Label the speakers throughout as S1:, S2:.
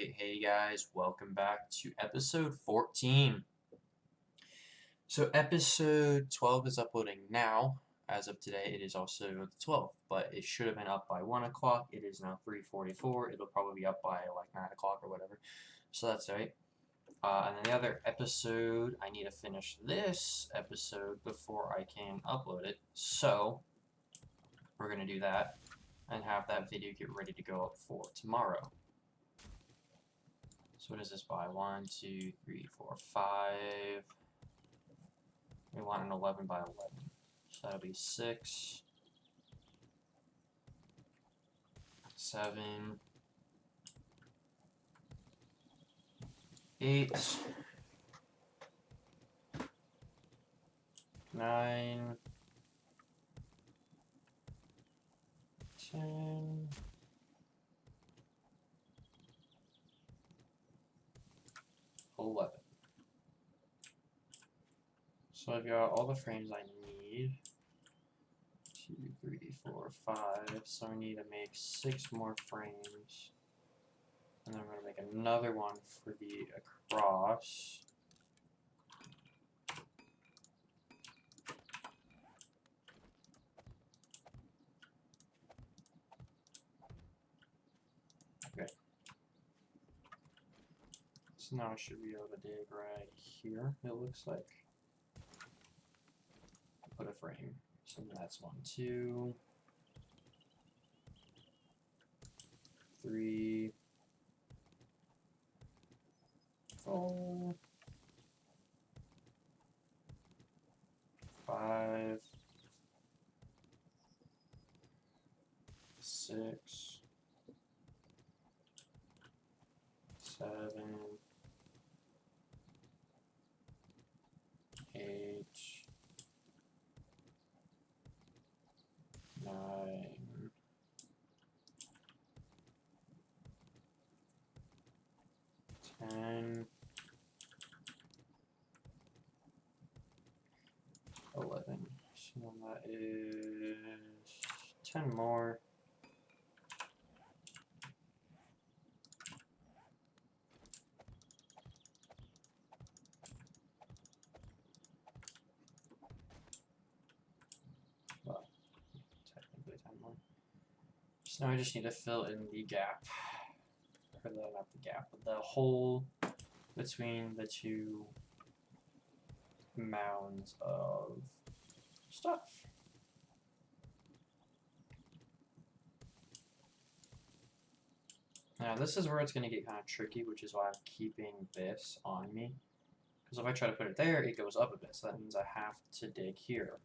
S1: Alright, hey guys, welcome back to episode 14. So episode 12 is uploading now. As of today, it is also the 12th, but it should have been up by 1 o'clock. It is now 3:44. It'll probably be up by like 9 o'clock or whatever. So that's right. And then the other episode, I need to finish this episode before I can upload it. So we're going to do that and have that video get ready to go up for tomorrow. So what is this by? 1, 2, 3, 4, 5. We want an 11 by 11. So that'll be 6, 7, 8, 9, 10, 11. So I've got all the frames I need. 2, 3, 4, 5. So I need to make 6 more frames. And then I'm going to make another one for the across. Okay. So now I should be able to dig right here, it looks like. Put a frame. So that's 1, 2, 3, 4, 5, 6, 7, 8, 9, 10, 11. So that is 10 more. Well, technically 10 more. So now I just need to fill in the gap. Or not the gap, but the hole between the two mounds of stuff. Now this is where it's going to get kind of tricky, which is why I'm keeping this on me. Because if I try to put it there, it goes up a bit, so that means I have to dig here.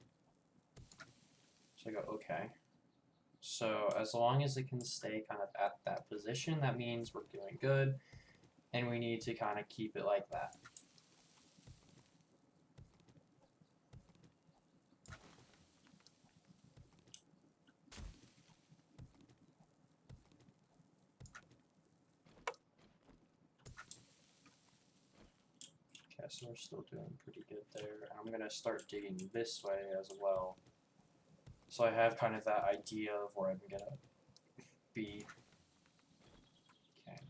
S1: So I go, okay. So as long as it can stay kind of at that position, that means we're doing good, and we need to kind of keep it like that. Okay, so we're still doing pretty good there. I'm going to start digging this way as well. So I have kind of that idea of where I'm going to be. Okay.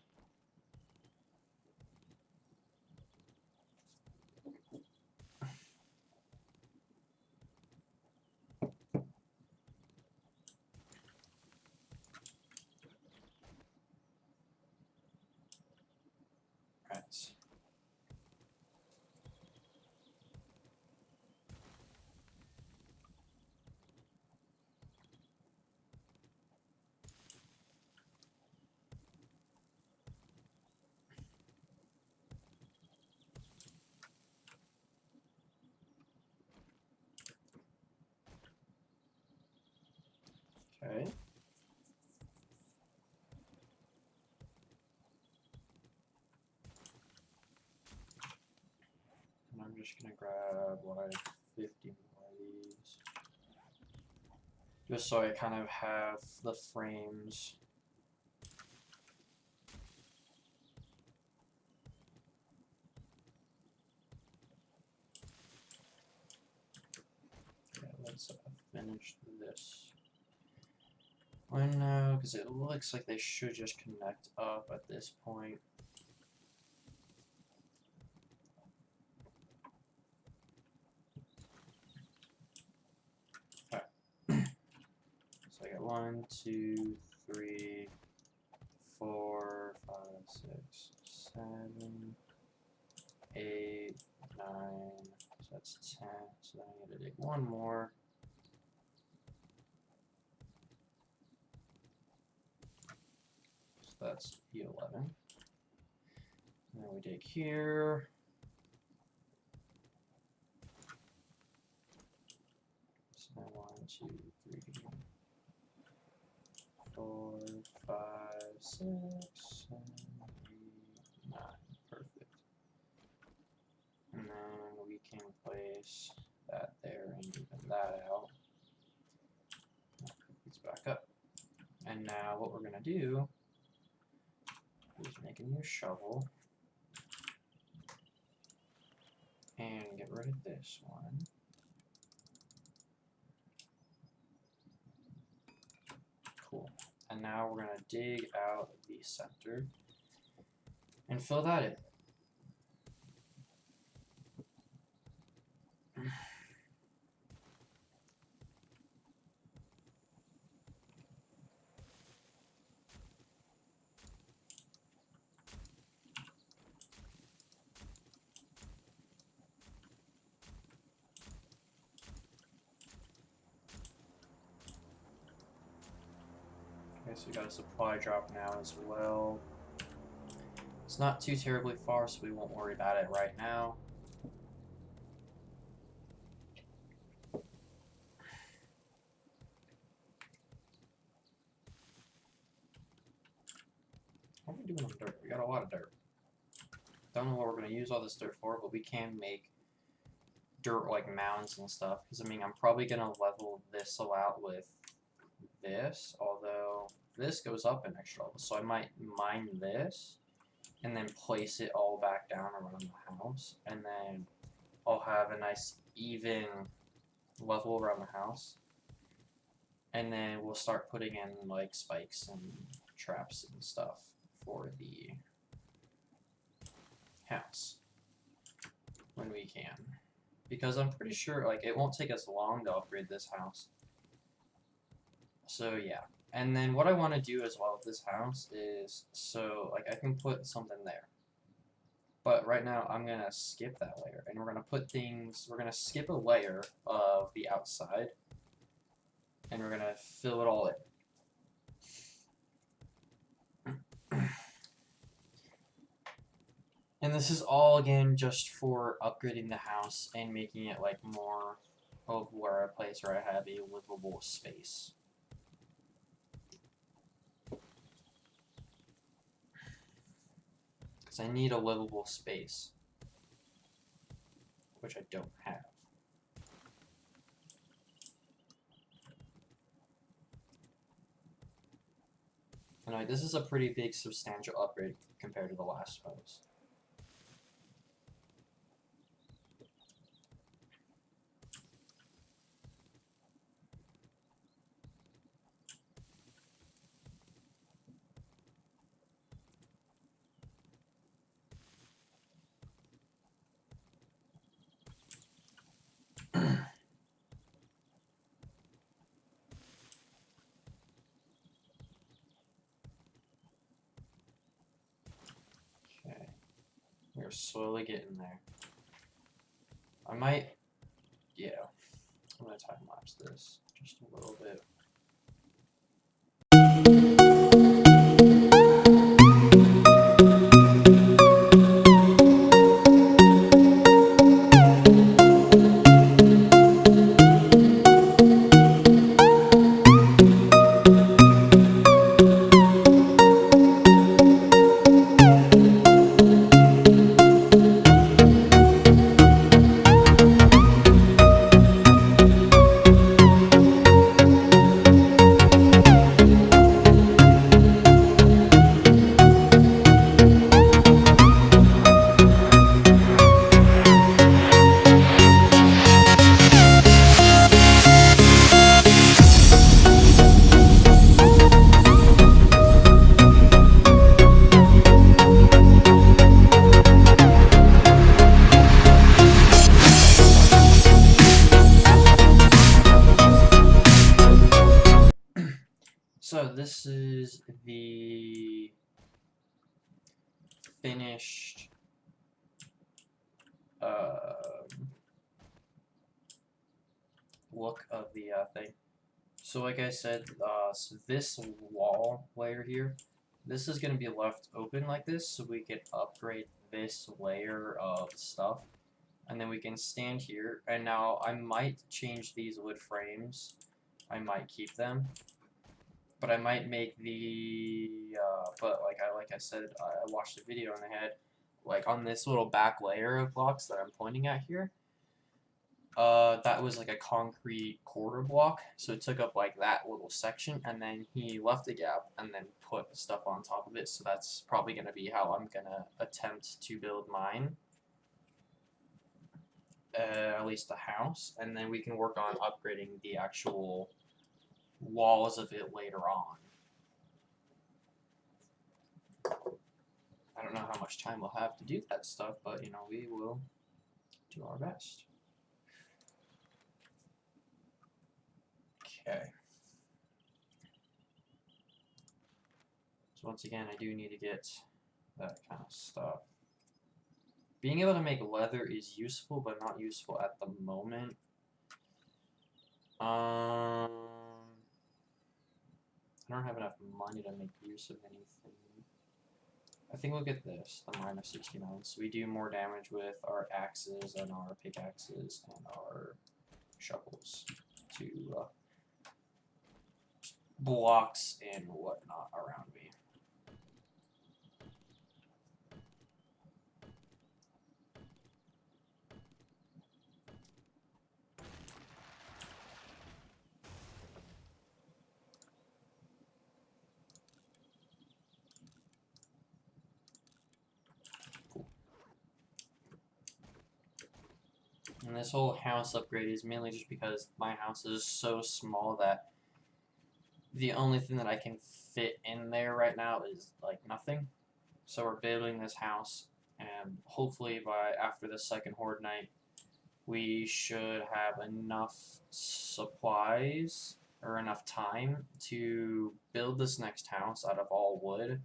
S1: Right. Okay. And I'm just going to grab like 50 more of these. Just so I kind of have the frames. Okay, let's finish this. Well, no, because it looks like they should just connect up at this point. Alright. So I got 1, 2, 3, 4, 5, 6, 7, 8, 9, so that's 10, so then I need to dig one more. So that's E11. And then we dig here. So then 1, 2, 3, 4, 5, 6, 7, 8, 9. Perfect. And then we can place that there and even that out. That completes back up. And now what we're going to do is make a new shovel and get rid of this one. Cool. And now we're going to dig out the center and fill that in. Okay, so we got a supply drop now as well. It's not too terribly far, so we won't worry about it right now. What are we doing on dirt? We got a lot of dirt. Don't know what we're going to use all this dirt for, but we can make dirt like mounds and stuff. Because, I mean, I'm probably going to level this out with this, although this goes up an extra level. So I might mine this and then place it all back down around the house. And then I'll have a nice even level around the house. And then we'll start putting in like spikes and traps and stuff for the house when we can, because I'm pretty sure like it won't take us long to upgrade this house. So yeah, and then what I want to do as well with this house is, so like I can put something there, but right now I'm gonna skip that layer and we're gonna put things, we're gonna skip a layer of the outside and we're gonna fill it all in. And this is all, again, just for upgrading the house and making it, like, more of where a place where I have a livable space. Because I need a livable space, which I don't have. Anyway, this is a pretty big, substantial upgrade compared to the last house. We're slowly getting there. I might, yeah, I'm gonna time lapse this just a little bit. finished look of the thing. So like I said, so this wall layer here, this is going to be left open like this so we can upgrade this layer of stuff. And then we can stand here. And now I might change these wood frames. I might keep them. But I might make the, but like I said, I watched a video and they had, like on this little back layer of blocks that I'm pointing at here, that was like a concrete quarter block, so it took up like that little section, and then he left a gap and then put stuff on top of it, so that's probably going to be how I'm going to attempt to build mine. At least the house, and then we can work on upgrading the actual walls of it later on. I don't know how much time we'll have to do that stuff, but you know, we will do our best. Okay. So once again, I do need to get that kind of stuff. Being able to make leather is useful, but not useful at the moment. I don't have enough money to make use of anything. I think we'll get this, the minor 69. So we do more damage with our axes and our pickaxes and our shovels to blocks and whatnot around me. And this whole house upgrade is mainly just because my house is so small that the only thing that I can fit in there right now is like nothing. So we're building this house, and hopefully by after the second Horde night, we should have enough supplies or enough time to build this next house out of all wood.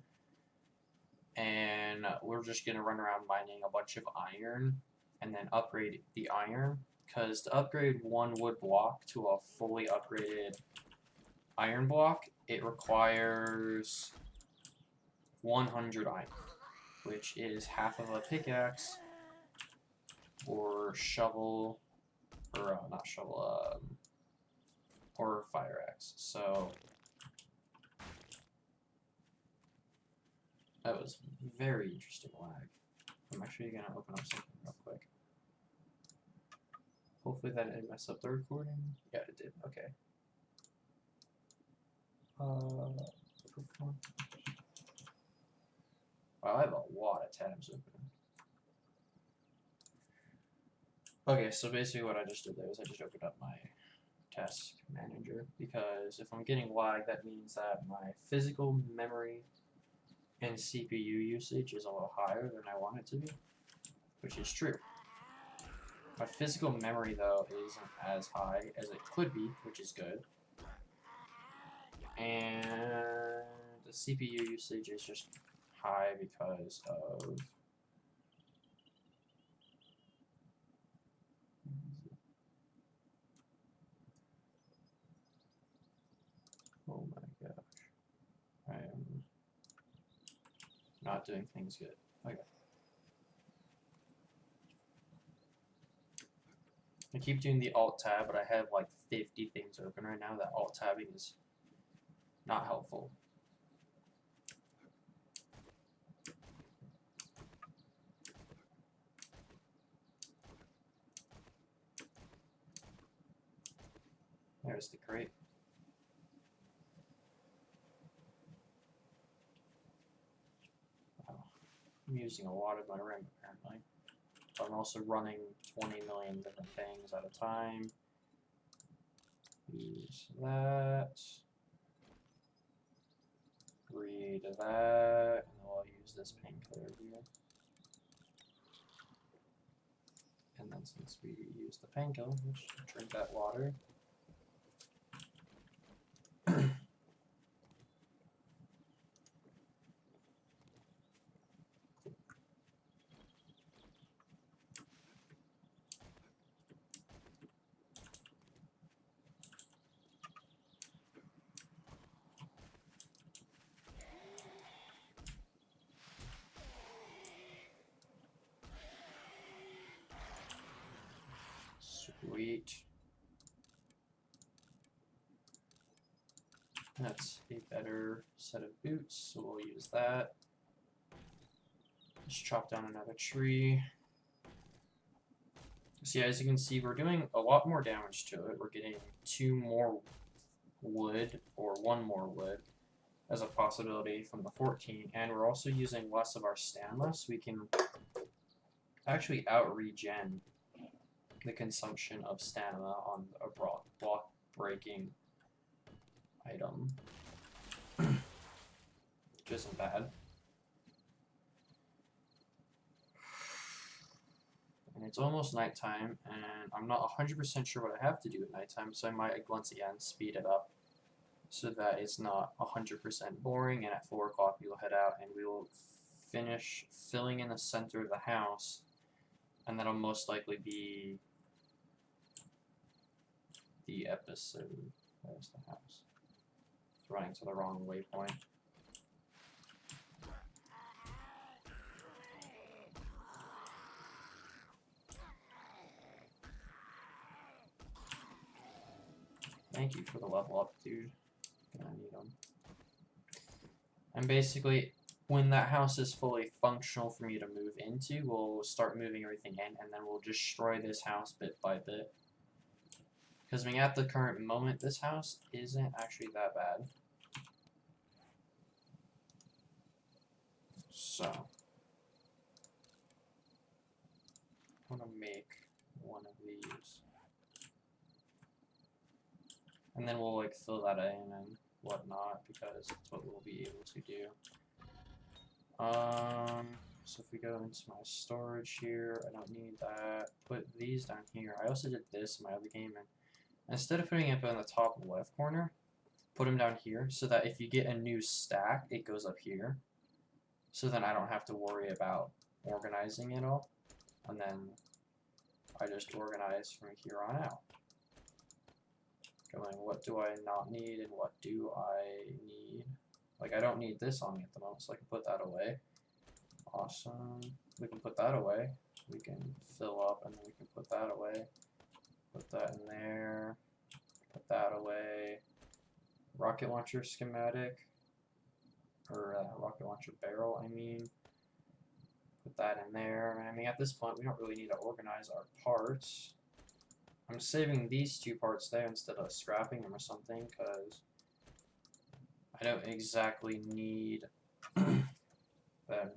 S1: And we're just going to run around mining a bunch of iron and then upgrade the iron, because to upgrade one wood block to a fully upgraded iron block, it requires 100 iron, which is half of a pickaxe or shovel, or not shovel, or fire axe. So that was very interesting lag. I'm actually gonna open up something real quick. Hopefully that didn't mess up the recording. Yeah, it did. Okay. Wow, I have a lot of tabs open. Okay, so basically what I just did there is I just opened up my task manager, because if I'm getting lag, that means that my physical memory and CPU usage is a little higher than I want it to be, which is true. My physical memory, though, isn't as high as it could be, which is good. And the CPU usage is just high because of oh my gosh, I am not doing things good. Okay. I keep doing the alt tab, but I have like 50 things open right now. That alt tabbing is not helpful. There's the crate. Wow. I'm using a lot of my RAM apparently. But I'm also running 20 million different things at a time. Use that. Read that. And then I'll use this painkiller here. And then since we use the painkiller, let's drink that water. Sweet. That's a better set of boots, so we'll use that. Just chop down another tree. So yeah, as you can see, we're doing a lot more damage to it. We're getting 2 more wood, or 1 more wood, as a possibility from the 14, and we're also using less of our stamina, so we can actually out-regen the consumption of stamina on a block-breaking item, which isn't bad. And it's almost nighttime, and I'm not 100% sure what I have to do at nighttime, so I might, once again, speed it up so that it's not 100% boring, and at 4 o'clock we will head out, and we will finish filling in the center of the house, and that'll most likely be the episode. There's the house. It's running to the wrong waypoint. Thank you for the level up, dude. I need them. And basically, when that house is fully functional for me to move into, we'll start moving everything in, and then we'll destroy this house bit by bit. Because I mean, at the current moment, this house isn't actually that bad. So, I'm gonna make one of these. And then we'll like fill that in and whatnot, because that's what we'll be able to do. So if we go into my storage here, I don't need that. Put these down here. I also did this in my other game, and instead of putting it in the top left corner, put them down here, so that if you get a new stack, it goes up here. So then I don't have to worry about organizing it all. And then I just organize from here on out. Going, what do I not need and what do I need? Like, I don't need this on me at the moment, so I can put that away. Awesome. We can put that away. We can fill up, and then we can put that away. Put that in there. Put that away. Rocket launcher schematic. Or rocket launcher barrel, I mean. Put that in there. And I mean, at this point, we don't really need to organize our parts. I'm saving these 2 parts there instead of scrapping them or something, because I don't exactly need them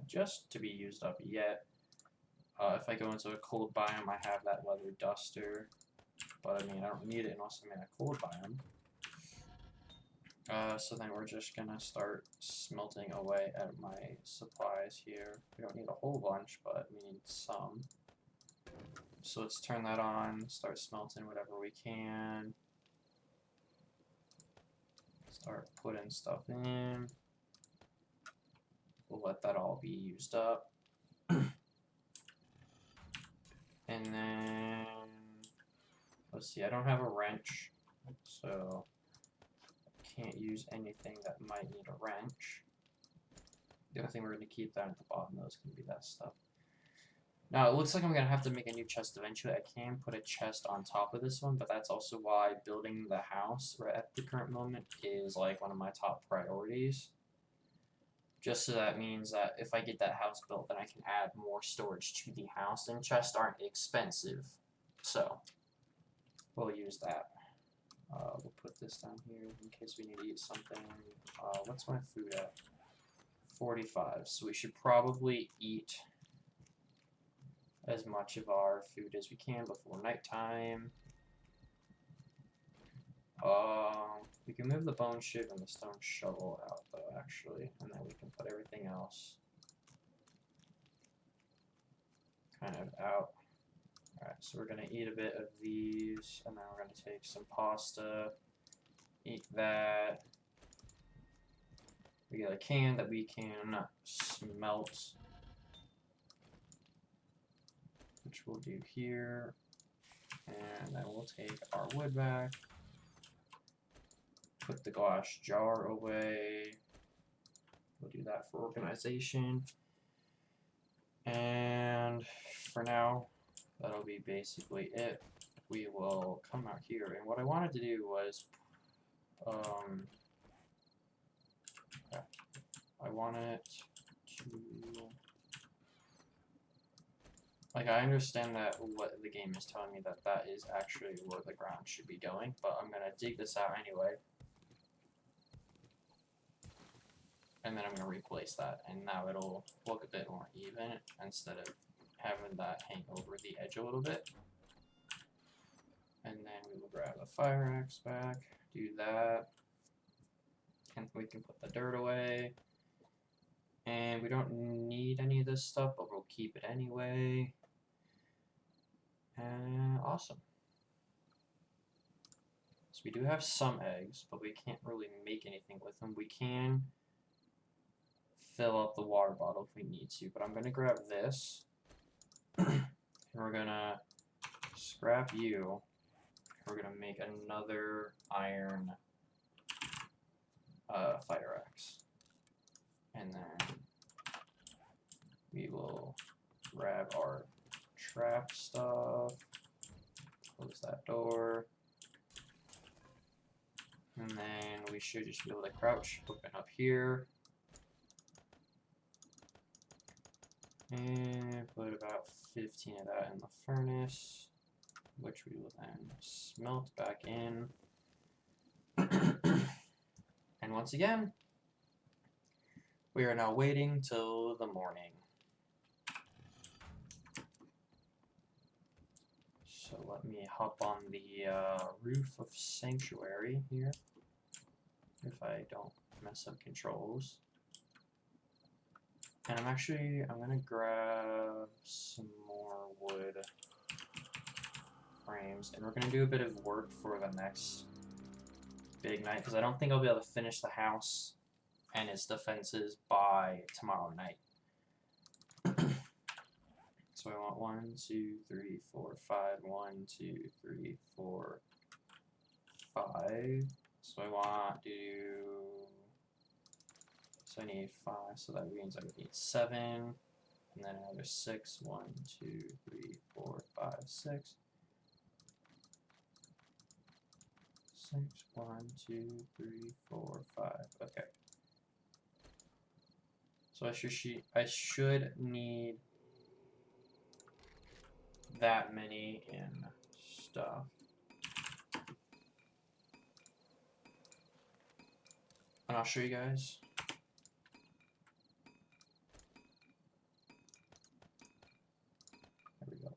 S1: just to be used up yet. If I go into a cold biome, I have that leather duster, but I mean, I don't need it unless I'm in a cold biome. So then we're just gonna start smelting away at my supplies here. We don't need a whole bunch, but we need some. So let's turn that on, start smelting whatever we can. Start putting stuff in. We'll let that all be used up. And then, let's see, I don't have a wrench, so I can't use anything that might need a wrench. The only thing we're going to keep down at the bottom, though, is going to be that stuff. Now, it looks like I'm going to have to make a new chest eventually. I can put a chest on top of this one, but that's also why building the house right at the current moment is like one of my top priorities. Just so that means that if I get that house built, then I can add more storage to the house, and chests aren't expensive. So, we'll use that. We'll put this down here in case we need to eat something. What's my food at? 45. So we should probably eat as much of our food as we can before nighttime. We can move the bone shiv and the stone shovel out, though, actually, and then we can put everything else kind of out. Alright, so we're going to eat a bit of these, and then we're going to take some pasta, eat that. We get a can that we can smelt, which we'll do here, and then we'll take our wood back, put the glass jar away, we'll do that for organization, and for now, that'll be basically it. we will come out here. And what I wanted to do was, yeah, I want it to, like, I understand that what the game is telling me that is actually where the ground should be going, but I'm gonna dig this out anyway. And then I'm gonna replace that, and now it'll look a bit more even instead of having that hang over the edge a little bit. And then we will grab the fire axe back, do that, and we can put the dirt away. And we don't need any of this stuff, but we'll keep it anyway. And awesome. So we do have some eggs, but we can't really make anything with them. We can fill up the water bottle if we need to, but I'm gonna grab this, and we're gonna scrap you. We're gonna make another iron fire axe, and then we will grab our trap stuff, close that door, and then we should just be able to crouch, open up here, and put about 15 of that in the furnace, which we will then smelt back in. And once again, we are now waiting till the morning. So let me hop on the roof of Sanctuary here, if I don't mess up controls. And I'm gonna grab some more wood frames, and we're gonna do a bit of work for the next big night, because I don't think I'll be able to finish the house and its defenses by tomorrow night. So I want 1, 2, 3, 4, 5, 1, 2, 3, 4, 5. So I want to do, so I need 5, so that means I would need 7, and then another 6, 1, 2, 3, 4, 5, 6. 6, 1, 2, 3, 4, 5. Okay. So I should need that many in stuff. And I'll show you guys. There we go.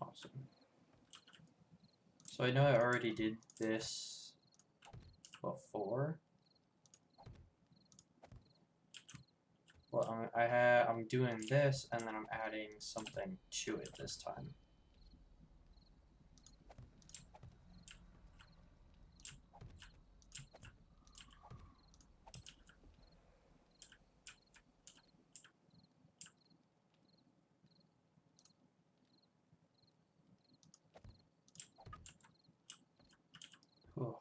S1: Awesome. So I know I already did this before. Well, I'm doing this, and then I'm adding something to it this time. Oh.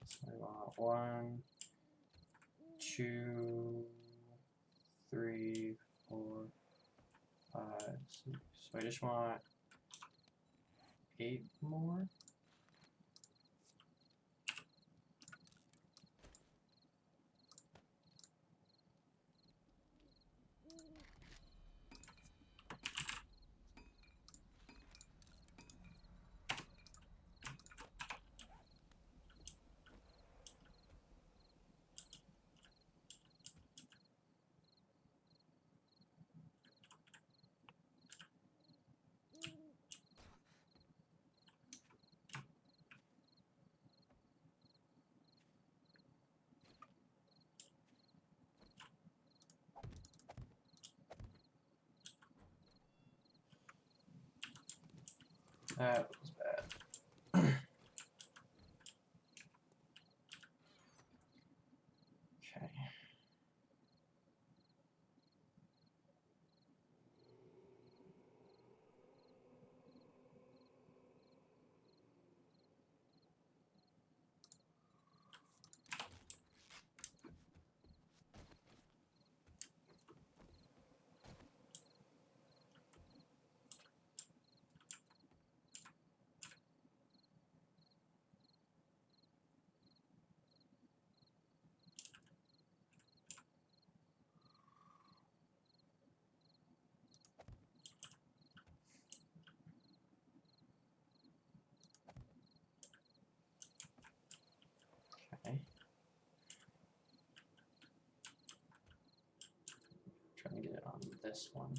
S1: So I want 1, 2, 3, 4, 5, 6. So I just want 8 more. That was bad. Okay. this one.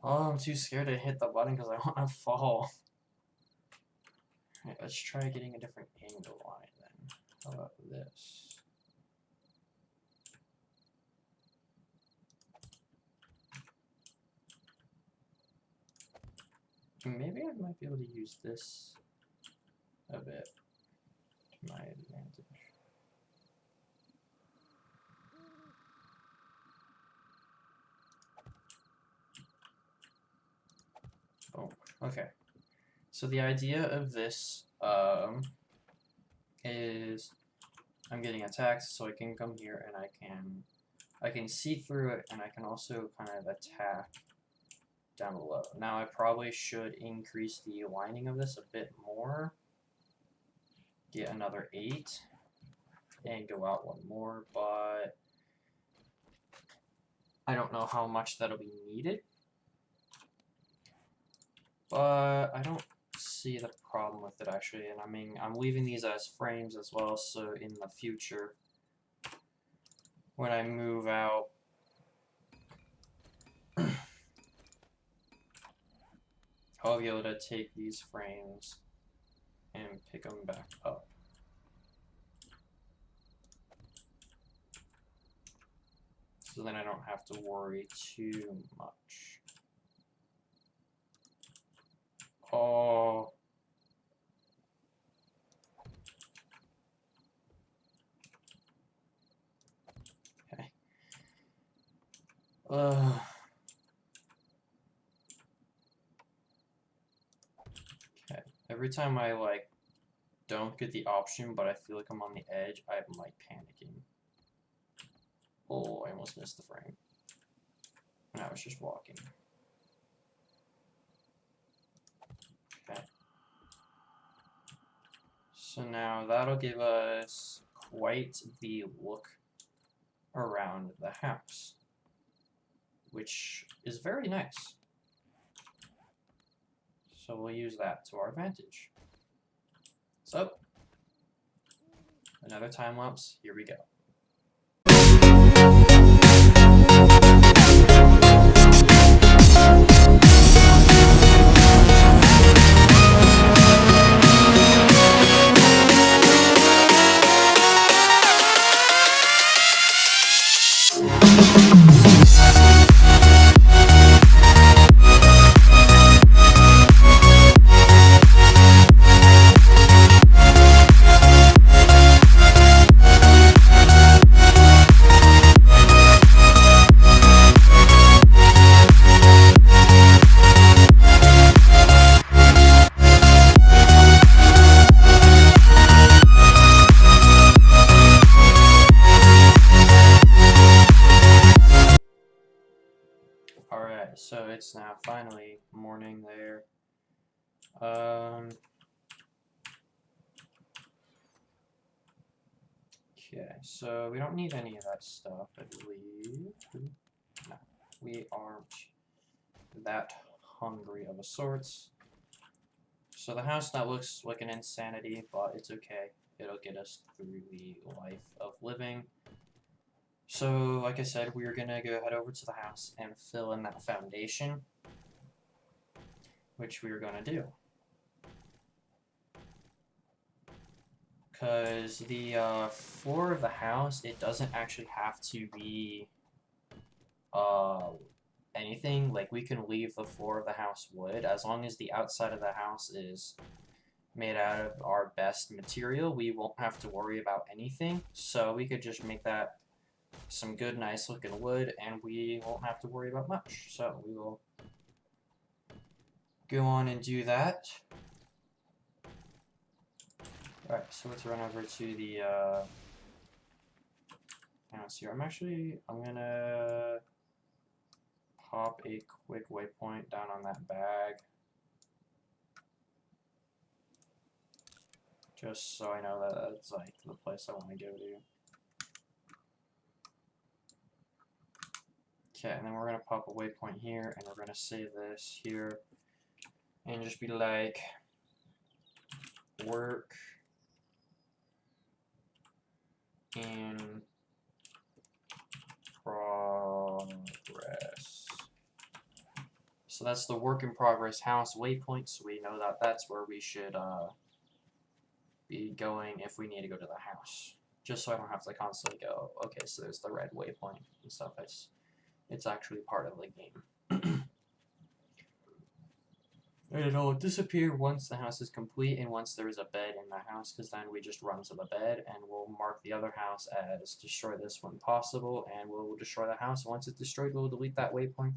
S1: Oh, I'm too scared to hit the button because I want to fall. Alright, let's try getting a different angle on it then. How about this? Maybe I might be able to use this a bit to my advantage. Oh, okay. So the idea of this is I'm getting attacked, so I can come here and I can see through it, and I can also kind of attack down below. Now I probably should increase the lining of this a bit more. Get another 8 and go out one more, but I don't know how much that'll be needed. But I don't see the problem with it actually, and I mean I'm leaving these as frames as well, so in the future when I move out I'll be able to take these frames and pick them back up. So then I don't have to worry too much. Oh. Okay. Okay. Every time I like don't get the option, but I feel like I'm on the edge, I'm like panicking. Oh, I almost missed the frame. And I was just walking. Okay. So now that'll give us quite the look around the house, which is very nice. So we'll use that to our advantage. So, another time lapse, here we go. Alright, so it's now finally morning there. Okay, so we don't need any of that stuff, I believe. No, we aren't that hungry of a sorts. So the house now looks like an insanity, but it's okay. It'll get us through the life of living. So, like I said, we're gonna go head over to the house and fill in that foundation, which we're gonna do. Because the floor of the house, it doesn't actually have to be anything. Like, we can leave the floor of the house wood, as long as the outside of the house is made out of our best material, we won't have to worry about anything. So we could just make that some good, nice looking wood, and we won't have to worry about much. So we will go on and do that. Alright, so let's run over to the house here. I'm gonna pop a quick waypoint down on that bag, just so I know that that's like the place I want to go to. Okay, and then we're gonna pop a waypoint here, and we're gonna save this here, and just be like, work in progress. So that's the work in progress house waypoint, so we know that that's where we should be going if we need to go to the house. Just so I don't have to constantly go, okay, so there's the red waypoint and stuff. It's actually part of the game. And it'll disappear once the house is complete and once there is a bed in the house, because then we just run to the bed and we'll mark the other house as destroy this when possible, and we'll destroy the house. Once it's destroyed, we'll delete that waypoint,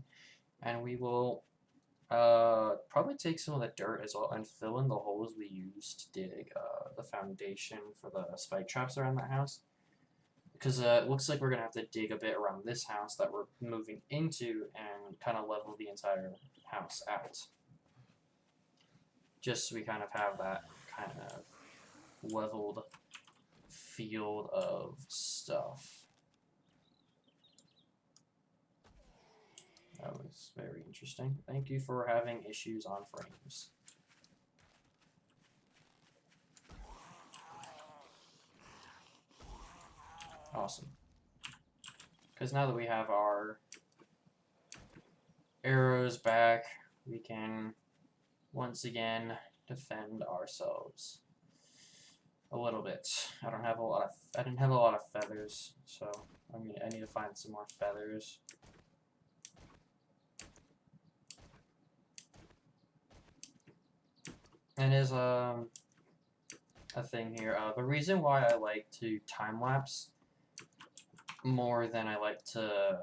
S1: and we will probably take some of the dirt as well and fill in the holes we used to dig the foundation for the spike traps around that house. Because it looks like we're going to have to dig a bit around this house that we're moving into and kind of level the entire house out. Just so we kind of have that kind of leveled field of stuff. That was very interesting. Thank you for having issues on frames. Awesome. Because now that we have our arrows back, we can once again defend ourselves a little bit. I didn't have a lot of feathers, so I need to find some more feathers. And is a thing here. The reason why I like to time lapse more than I like to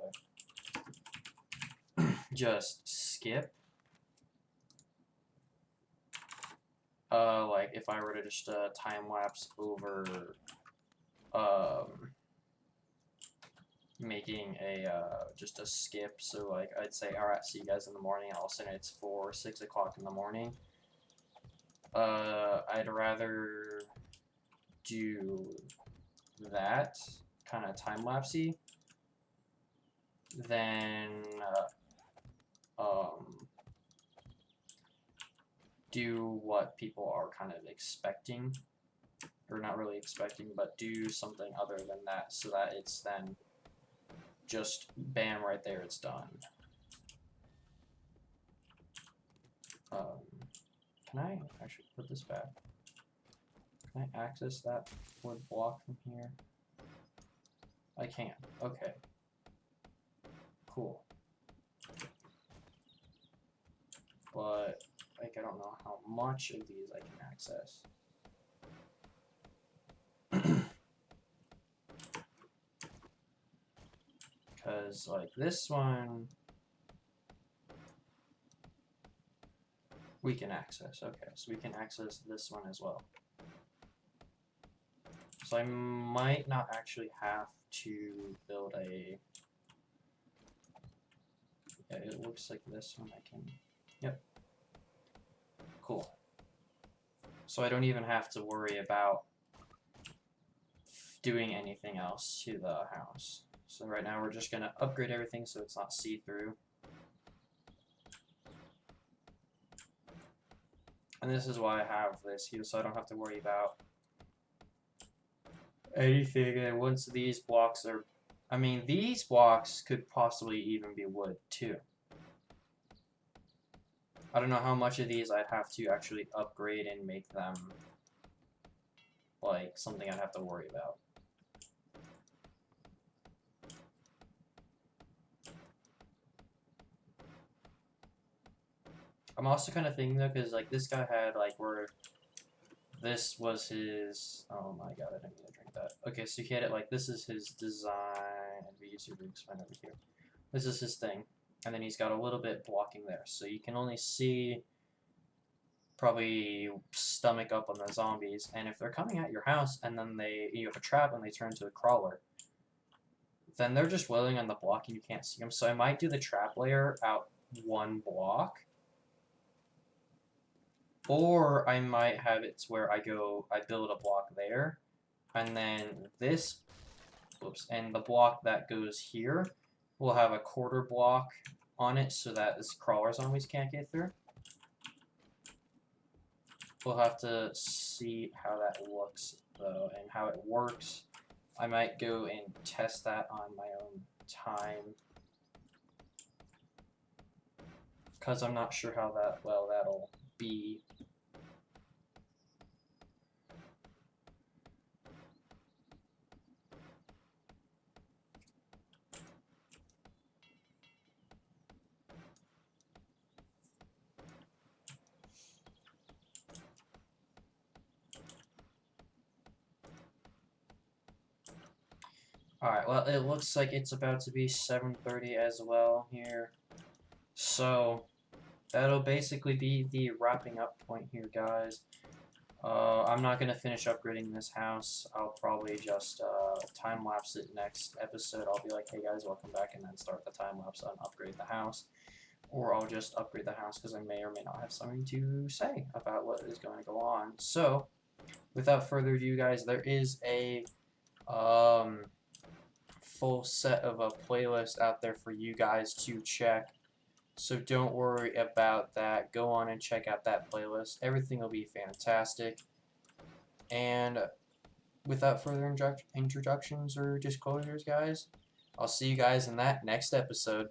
S1: just skip. Like if I were to just time lapse over making a just a skip, so like I'd say, alright, see you guys in the morning, and all of a sudden it's 4 or 6 o'clock in the morning. I'd rather do that kind of time lapsey than do what people are kind of expecting, or not really expecting, but do something other than that, so that it's then just bam, right there, it's done. Can I actually put this back? Can I access that wood block from here? I can. Okay. Cool. But like I don't know how much of these I can access. Because like this one we can access. Okay, so we can access this one as well. So I might not actually have to build a... Yeah, it looks like this one I can... Yep. Cool. So I don't even have to worry about doing anything else to the house. So right now we're just going to upgrade everything so it's not see-through. And this is why I have this here, so I don't have to worry about anything. And once these blocks are... I mean, these blocks could possibly even be wood, too. I don't know how much of these I'd have to actually upgrade and make them, like, something I'd have to worry about. I'm also kind of thinking, though, because, like, this guy had, like, where this was his... Oh, my God, I didn't mean to drink that. Okay, so he had it, like, this is his design, and VTuber expand over here. This is his thing. And then he's got a little bit blocking there, so you can only see probably stomach up on the zombies. And if they're coming at your house and then you have a trap and they turn into a crawler, then they're just wailing on the block and you can't see them. So I might do the trap layer out 1 block, or I might have it where I build a block there, and then this, whoops, and the block that goes here We'll have a quarter block on it so that this crawler zombies can't get through. We'll have to see how that looks though and how it works. I might go and test that on my own time, because I'm not sure how well that'll be. Alright, well, it looks like it's about to be 7:30 as well here. So, that'll basically be the wrapping up point here, guys. I'm not going to finish upgrading this house. I'll probably just time-lapse it next episode. I'll be like, hey guys, welcome back, and then start the time-lapse and upgrade the house. Or I'll just upgrade the house because I may or may not have something to say about what is going to go on. So, without further ado, guys, there is a full set of a playlist out there for you guys to check. So don't worry about that. Go on and check out that playlist. Everything will be fantastic. And without further introductions or disclosures, guys, I'll see you guys in that next episode.